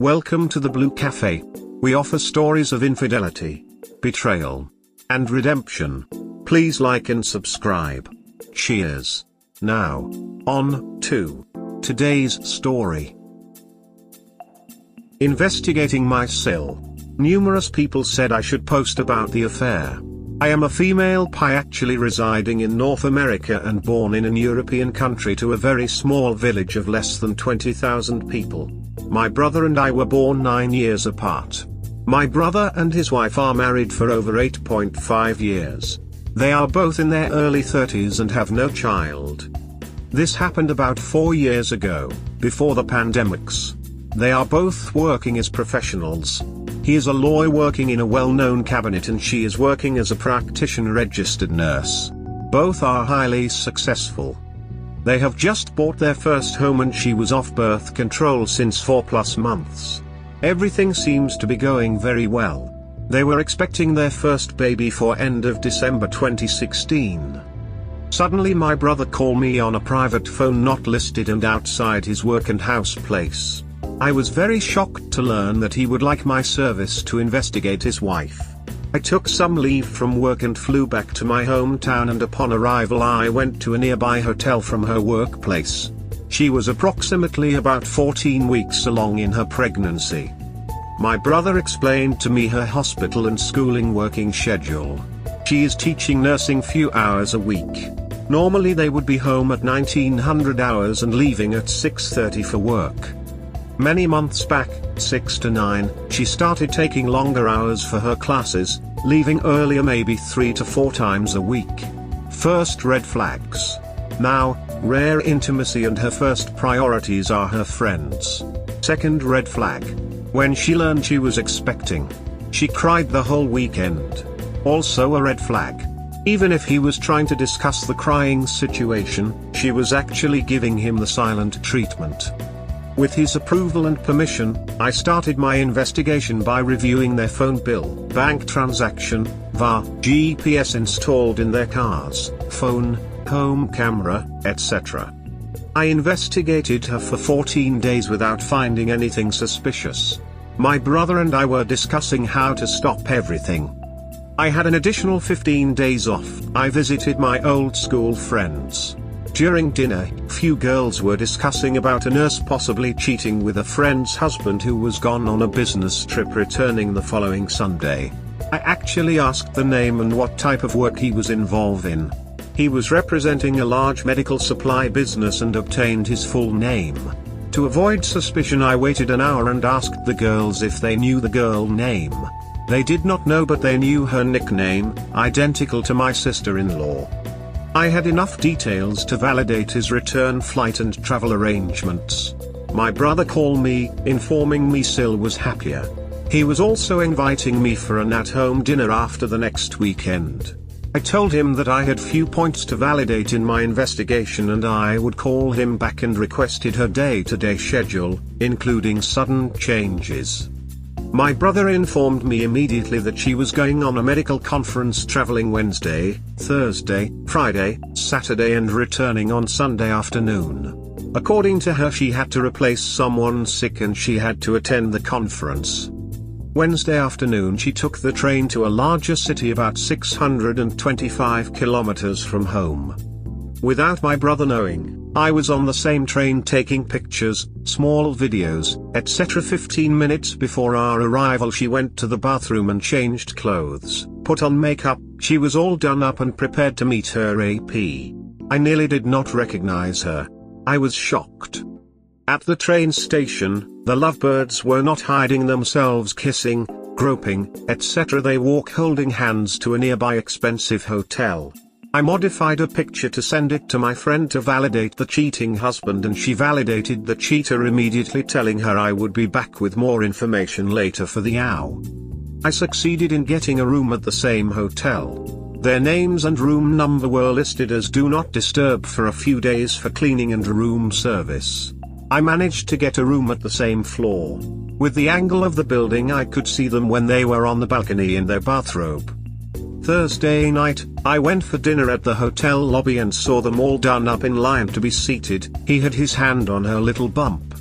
Welcome to the Blue Cafe. We offer stories of infidelity, betrayal, and redemption. Please like and subscribe. Cheers. Now, on to today's story. Investigating my SIL. Numerous people said I should post about the affair. I am a female pi actually residing in North America and born in an European country to a very small village of less than 20,000 people. My brother and I were born 9 years apart. My brother and his wife are married for over 8.5 years. They are both in their early 30s and have no child. This happened about 4 years ago, before the pandemics. They are both working as professionals. He is a lawyer working in a well-known cabinet and she is working as a practitioner registered nurse. Both are highly successful. They have just bought their first home and she was off birth control since 4+ months. Everything seems to be going very well. They were expecting their first baby for end of December 2016. Suddenly my brother called me on a private phone not listed and outside his work and house place. I was very shocked to learn that he would like my service to investigate his wife. I took some leave from work and flew back to my hometown, and upon arrival I went to a nearby hotel from her workplace. She was approximately about 14 weeks along in her pregnancy. My brother explained to me her hospital and schooling working schedule. She is teaching nursing few hours a week. Normally they would be home at 1900 hours and leaving at 6:30 for work. Many months back, 6 to 9, she started taking longer hours for her classes, leaving earlier maybe 3 to 4 times a week. First red flags. Now, rare intimacy and her first priorities are her friends. Second red flag. When she learned she was expecting, she cried the whole weekend. Also a red flag. Even if he was trying to discuss the crying situation, she was actually giving him the silent treatment. With his approval and permission, I started my investigation by reviewing their phone bill, bank transaction, VAR, GPS installed in their cars, phone, home camera, etc. I investigated her for 14 days without finding anything suspicious. My brother and I were discussing how to stop everything. I had an additional 15 days off. I visited my old school friends. During dinner, few girls were discussing about a nurse possibly cheating with a friend's husband who was gone on a business trip returning the following Sunday. I actually asked the name and what type of work he was involved in. He was representing a large medical supply business and obtained his full name. To avoid suspicion I waited an hour and asked the girls if they knew the girl name. They did not know, but they knew her nickname, identical to my sister-in-law. I had enough details to validate his return flight and travel arrangements. My brother called me, informing me SIL was happier. He was also inviting me for an at-home dinner after the next weekend. I told him that I had few points to validate in my investigation and I would call him back, and requested her day-to-day schedule, including sudden changes. My brother informed me immediately that she was going on a medical conference, traveling Wednesday, Thursday, Friday, Saturday and returning on Sunday afternoon. According to her, she had to replace someone sick and she had to attend the conference. Wednesday afternoon she took the train to a larger city about 625 kilometers from home. Without my brother knowing, I was on the same train taking pictures, small videos, etc. 15 minutes before our arrival she went to the bathroom and changed clothes, put on makeup. She was all done up and prepared to meet her AP. I nearly did not recognize her. I was shocked. At the train station, the lovebirds were not hiding themselves kissing, groping, etc. They walk holding hands to a nearby expensive hotel. I modified a picture to send it to my friend to validate the cheating husband, and she validated the cheater immediately, telling her I would be back with more information later for the ow. I succeeded in getting a room at the same hotel. Their names and room number were listed as do not disturb for a few days for cleaning and room service. I managed to get a room at the same floor. With the angle of the building I could see them when they were on the balcony in their bathrobe. Thursday night, I went for dinner at the hotel lobby and saw them all done up in line to be seated. He had his hand on her little bump.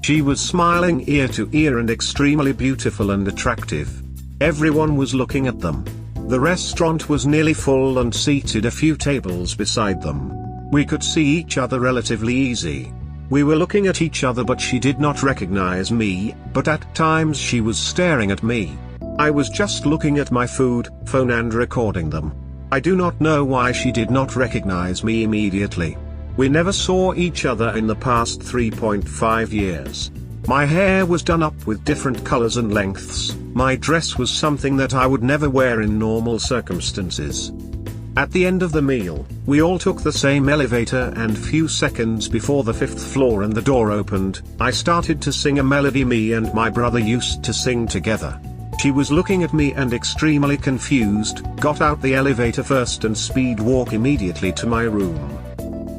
She was smiling ear to ear and extremely beautiful and attractive. Everyone was looking at them. The restaurant was nearly full and seated a few tables beside them. We could see each other relatively easy. We were looking at each other, but she did not recognize me, but at times she was staring at me. I was just looking at my food, phone and recording them. I do not know why she did not recognize me immediately. We never saw each other in the past 3.5 years. My hair was done up with different colors and lengths. My dress was something that I would never wear in normal circumstances. At the end of the meal, we all took the same elevator, and few seconds before the 5th floor and the door opened, I started to sing a melody me and my brother used to sing together. She was looking at me and extremely confused, got out the elevator first and speed walk immediately to my room.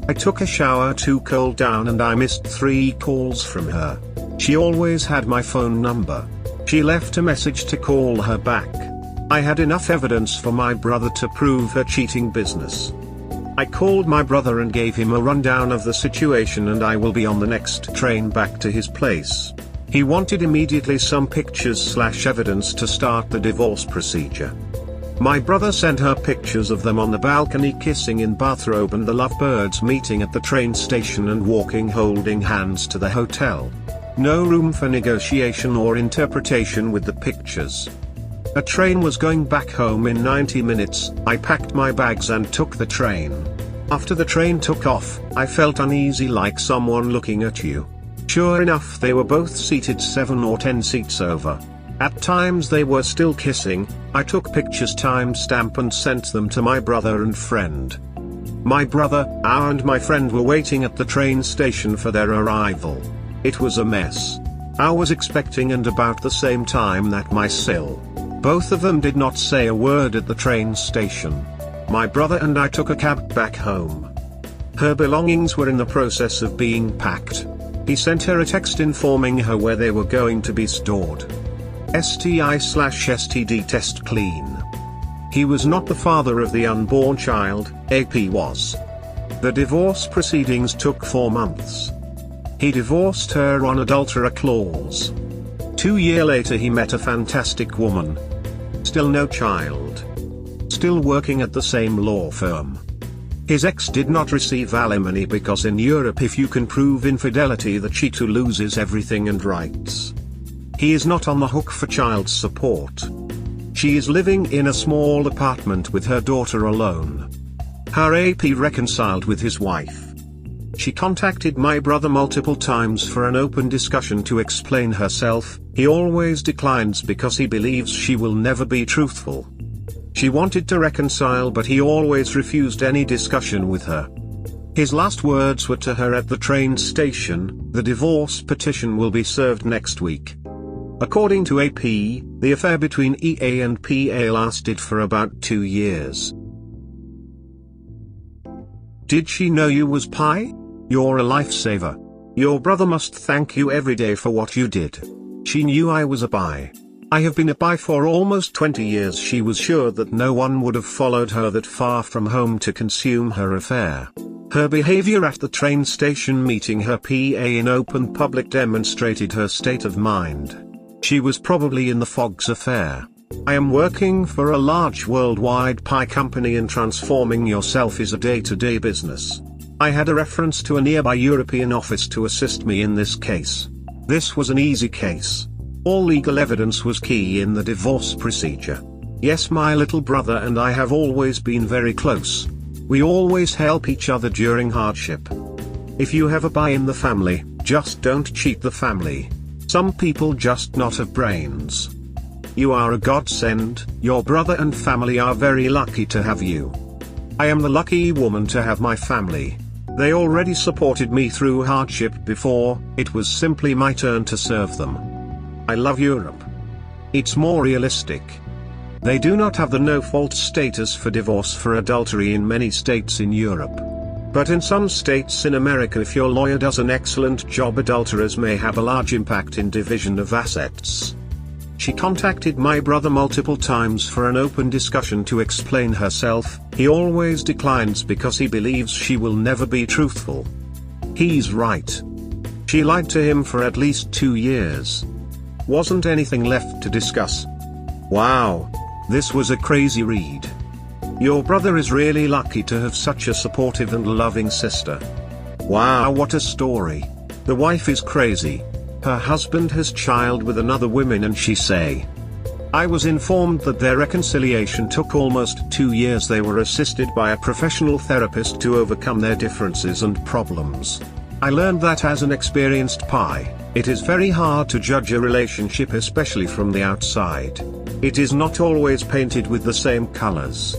I took a shower to cool down and I missed 3 calls from her. She always had my phone number. She left a message to call her back. I had enough evidence for my brother to prove her cheating business. I called my brother and gave him a rundown of the situation, and I will be on the next train back to his place. He wanted immediately some pictures/evidence to start the divorce procedure. My brother sent her pictures of them on the balcony kissing in bathrobe and the lovebirds meeting at the train station and walking holding hands to the hotel. No room for negotiation or interpretation with the pictures. A train was going back home in 90 minutes, I packed my bags and took the train. After the train took off, I felt uneasy, like someone looking at you. Sure enough, they were both seated 7 or 10 seats over. At times they were still kissing. I took pictures, timestamp and sent them to my brother and friend. My brother, and my friend were waiting at the train station for their arrival. It was a mess. I was expecting, and about the same time that my SIL. Both of them did not say a word at the train station. My brother and I took a cab back home. Her belongings were in the process of being packed. He sent her a text informing her where they were going to be stored. STI/STD test clean. He was not the father of the unborn child, AP was. The divorce proceedings took 4 months. He divorced her on adulterer clause. 2 years later he met a fantastic woman. Still no child. Still working at the same law firm. His ex did not receive alimony because in Europe if you can prove infidelity the cheater loses everything and rights. He is not on the hook for child support. She is living in a small apartment with her daughter alone. Her AP reconciled with his wife. She contacted my brother multiple times for an open discussion to explain herself. He always declines because he believes she will never be truthful. She wanted to reconcile, but he always refused any discussion with her. His last words were to her at the train station, "The divorce petition will be served next week." According to AP, the affair between EA and PA lasted for about 2 years. Did she know you was pi? You're a lifesaver. Your brother must thank you every day for what you did. She knew I was a bi. I have been a bi for almost 20 years. She was sure that no one would have followed her that far from home to consume her affair. Her behavior at the train station meeting her PA in open public demonstrated her state of mind. She was probably in the fog's affair. I am working for a large worldwide pie company, and transforming yourself is a day-to-day business. I had a reference to a nearby European office to assist me in this case. This was an easy case. All legal evidence was key in the divorce procedure. Yes, my little brother and I have always been very close. We always help each other during hardship. If you have a bi in the family, just don't cheat the family. Some people just not have brains. You are a godsend. Your brother and family are very lucky to have you. I am the lucky woman to have my family. They already supported me through hardship before. It was simply my turn to serve them. I love Europe. It's more realistic. They do not have the no-fault status for divorce for adultery in many states in Europe. But in some states in America, if your lawyer does an excellent job, adulterers may have a large impact in division of assets. She contacted my brother multiple times for an open discussion to explain herself. He always declines because he believes she will never be truthful. He's right. She lied to him for at least 2 years. Wasn't anything left to discuss. Wow. This was a crazy read. Your brother is really lucky to have such a supportive and loving sister. Wow, what a story. The wife is crazy. Her husband has child with another woman and she say. I was informed that their reconciliation took almost 2 years. They were assisted by a professional therapist to overcome their differences and problems. I learned that as an experienced PI, it is very hard to judge a relationship, especially from the outside. It is not always painted with the same colors.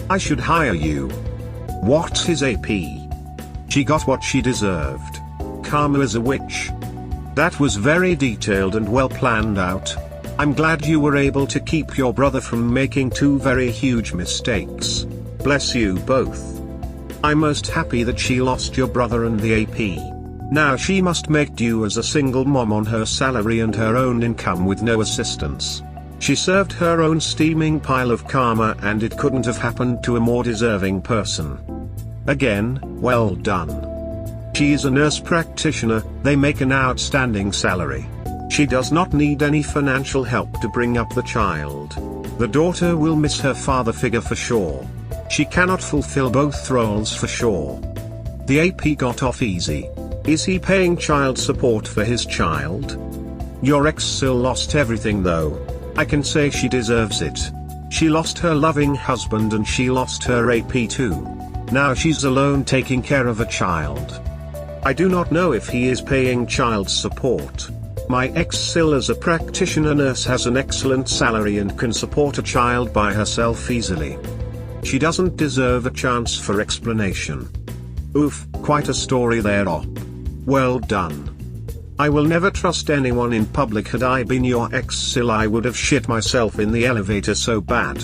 I should hire you. What's his AP? She got what she deserved. Karma is a witch. That was very detailed and well planned out. I'm glad you were able to keep your brother from making 2 very huge mistakes. Bless you both. I'm most happy that she lost your brother and the AP. Now she must make do as a single mom on her salary and her own income with no assistance. She served her own steaming pile of karma, and it couldn't have happened to a more deserving person. Again, well done. She is a nurse practitioner. They make an outstanding salary. She does not need any financial help to bring up the child. The daughter will miss her father figure for sure. She cannot fulfill both roles for sure. The AP got off easy. Is he paying child support for his child? Your ex still lost everything though. I can say she deserves it. She lost her loving husband and she lost her AP too. Now she's alone taking care of a child. I do not know if he is paying child support. My ex-SIL as a practitioner nurse has an excellent salary and can support a child by herself easily. She doesn't deserve a chance for explanation. Oof, quite a story there, Op. Well done. I will never trust anyone in public. Had I been your ex-SIL, I would have shit myself in the elevator so bad.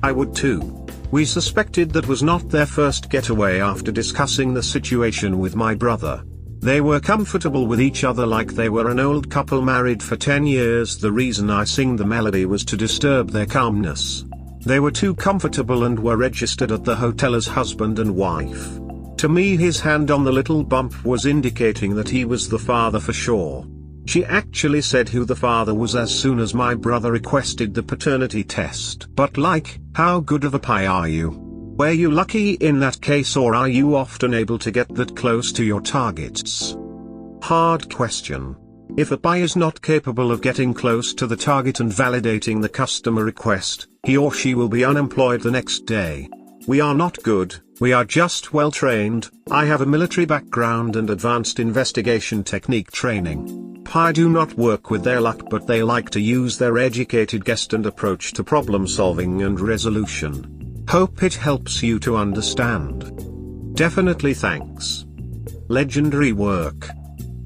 I would too. We suspected that was not their first getaway. After discussing the situation with my brother, they were comfortable with each other like they were an old couple married for 10 years. The reason I sing the melody was to disturb their calmness. They were too comfortable and were registered at the hotel as husband and wife. To me, his hand on the little bump was indicating that he was the father for sure. She actually said who the father was as soon as my brother requested the paternity test. But like, how good of a pie are you? Were you lucky in that case, or are you often able to get that close to your targets? Hard question. If a pie is not capable of getting close to the target and validating the customer request, he or she will be unemployed the next day. We are not good, we are just well trained. I have a military background and advanced investigation technique training. Pie do not work with their luck, but they like to use their educated guess and approach to problem solving and resolution. Hope it helps you to understand. Definitely thanks. Legendary work.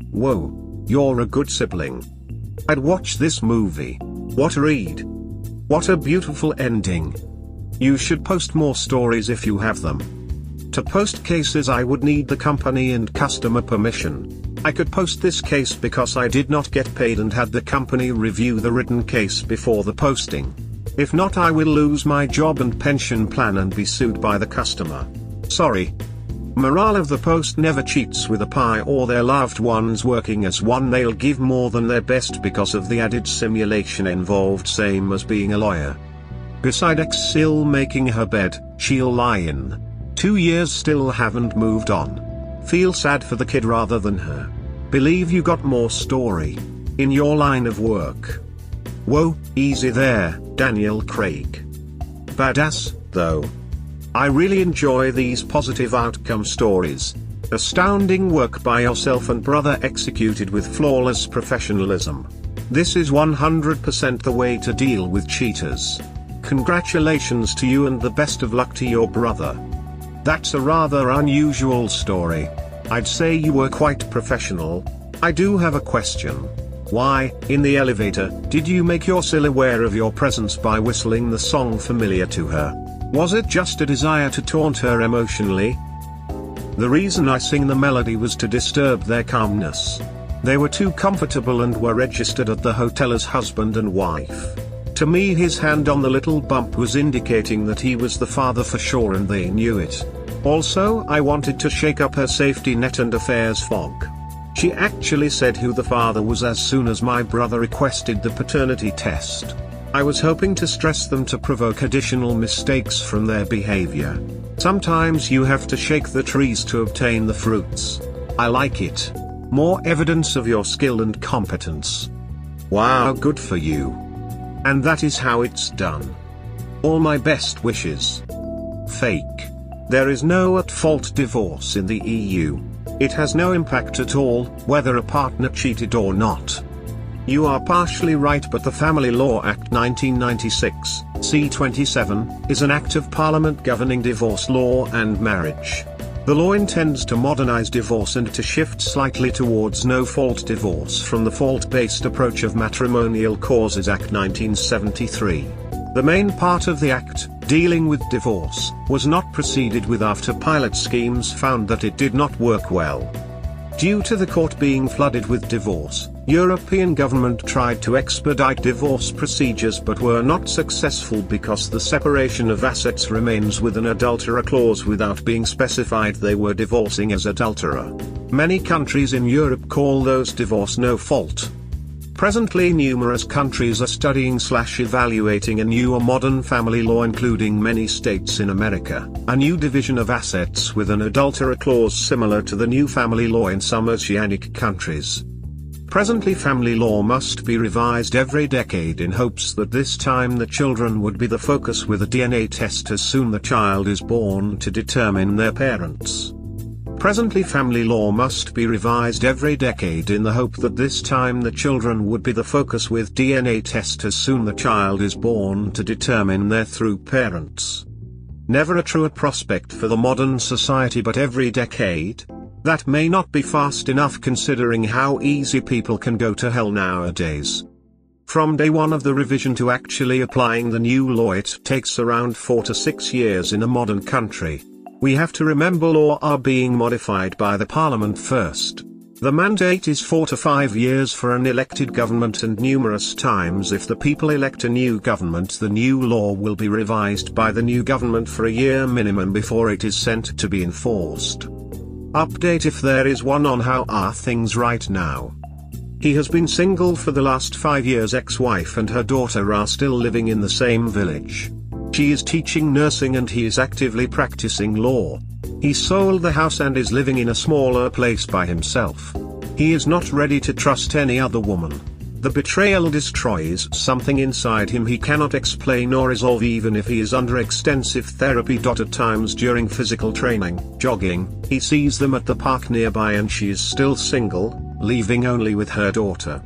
Whoa. You're a good sibling. I'd watch this movie. What a read. What a beautiful ending. You should post more stories if you have them. To post cases I would need the company and customer permission. I could post this case because I did not get paid and had the company review the written case before the posting. If not, I will lose my job and pension plan and be sued by the customer. Sorry. Morale of the post: never cheats with a pie or their loved ones working as one. They'll give more than their best because of the added simulation involved, same as being a lawyer. Beside ex-SIL making her bed, she'll lie in. 2 years still haven't moved on. Feel sad for the kid rather than her. Believe you got more story in your line of work. Whoa, easy there, Daniel Craig. Badass, though. I really enjoy these positive outcome stories. Astounding work by yourself and brother, executed with flawless professionalism. This is 100% the way to deal with cheaters. Congratulations to you and the best of luck to your brother. That's a rather unusual story. I'd say you were quite professional. I do have a question. Why, in the elevator, did you make your SIL aware of your presence by whistling the song familiar to her? Was it just a desire to taunt her emotionally? The reason I sing the melody was to disturb their calmness. They were too comfortable and were registered at the hotel as husband and wife. To me, his hand on the little bump was indicating that he was the father for sure, and they knew it. Also, I wanted to shake up her safety net and affairs fog. She actually said who the father was as soon as my brother requested the paternity test. I was hoping to stress them to provoke additional mistakes from their behavior. Sometimes you have to shake the trees to obtain the fruits. I like it. More evidence of your skill and competence. Wow, good for you. And that is how it's done. All my best wishes. Fake. There is no at-fault divorce in the EU. It has no impact at all, whether a partner cheated or not. You are partially right, but the Family Law Act 1996, C27, is an act of Parliament governing divorce law and marriage. The law intends to modernize divorce and to shift slightly towards no-fault divorce from the fault-based approach of Matrimonial Causes Act 1973. The main part of the act, dealing with divorce, was not proceeded with after pilot schemes found that it did not work well. Due to the court being flooded with divorce, European government tried to expedite divorce procedures but were not successful because the separation of assets remains with an adulterer clause without being specified they were divorcing as adulterer. Many countries in Europe call those divorce no fault. Presently numerous countries are studying/evaluating a newer modern family law, including many states in America, a new division of assets with an adulterer clause similar to the new family law in some oceanic countries. Presently family law must be revised every decade in hopes that this time the children would be the focus with a DNA test as soon the child is born to determine their parents. Presently family law must be revised every decade in the hope that this time the children would be the focus with DNA test as soon the child is born to determine their true parents. Never a truer prospect for the modern society, but every decade? That may not be fast enough considering how easy people can go to hell nowadays. From day one of the revision to actually applying the new law it takes around 4 to 6 years in a modern country. We have to remember law are being modified by the parliament first. The mandate is 4 to 5 years for an elected government, and numerous times if the people elect a new government the new law will be revised by the new government for a year minimum before it is sent to be enforced. Update if there is one on how are things right now. He has been single for the last 5 years. Ex-wife and her daughter are still living in the same village. She is teaching nursing and he is actively practicing law. He sold the house and is living in a smaller place by himself. He is not ready to trust any other woman. The betrayal destroys something inside him he cannot explain or resolve even if he is under extensive therapy. At times during physical training, jogging, he sees them at the park nearby and she is still single, leaving only with her daughter.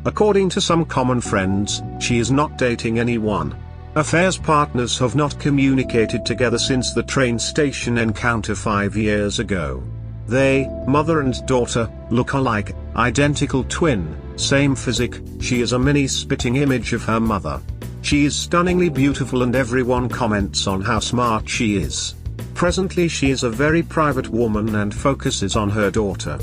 According to some common friends, she is not dating anyone. Affairs partners have not communicated together since the train station encounter 5 years ago. They, mother and daughter, look alike, identical twin, same physique. She is a mini spitting image of her mother. She is stunningly beautiful and everyone comments on how smart she is. Presently she is a very private woman and focuses on her daughter.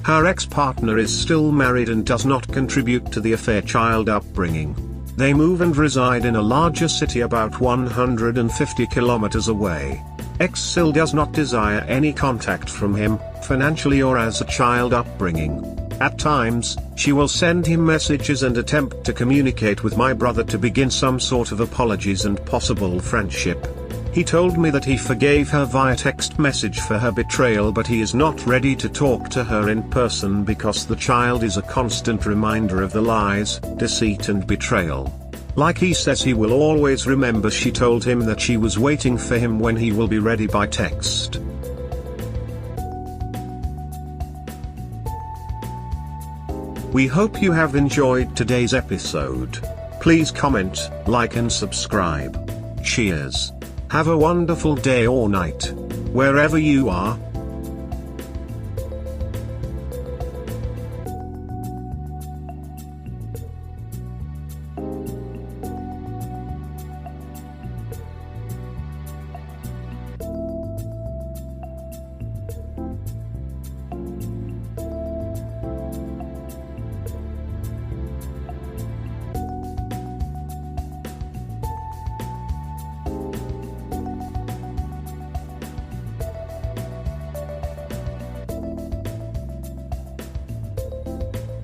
Her ex-partner is still married and does not contribute to the affair child upbringing. They move and reside in a larger city about 150 kilometers away. Ex-SIL does not desire any contact from him, financially or as a child upbringing. At times, she will send him messages and attempt to communicate with my brother to begin some sort of apologies and possible friendship. He told me that he forgave her via text message for her betrayal, but he is not ready to talk to her in person because the child is a constant reminder of the lies, deceit and betrayal. Like he says he will always remember she told him that she was waiting for him when he will be ready by text. We hope you have enjoyed today's episode. Please comment, like and subscribe. Cheers. Have a wonderful day or night, wherever you are.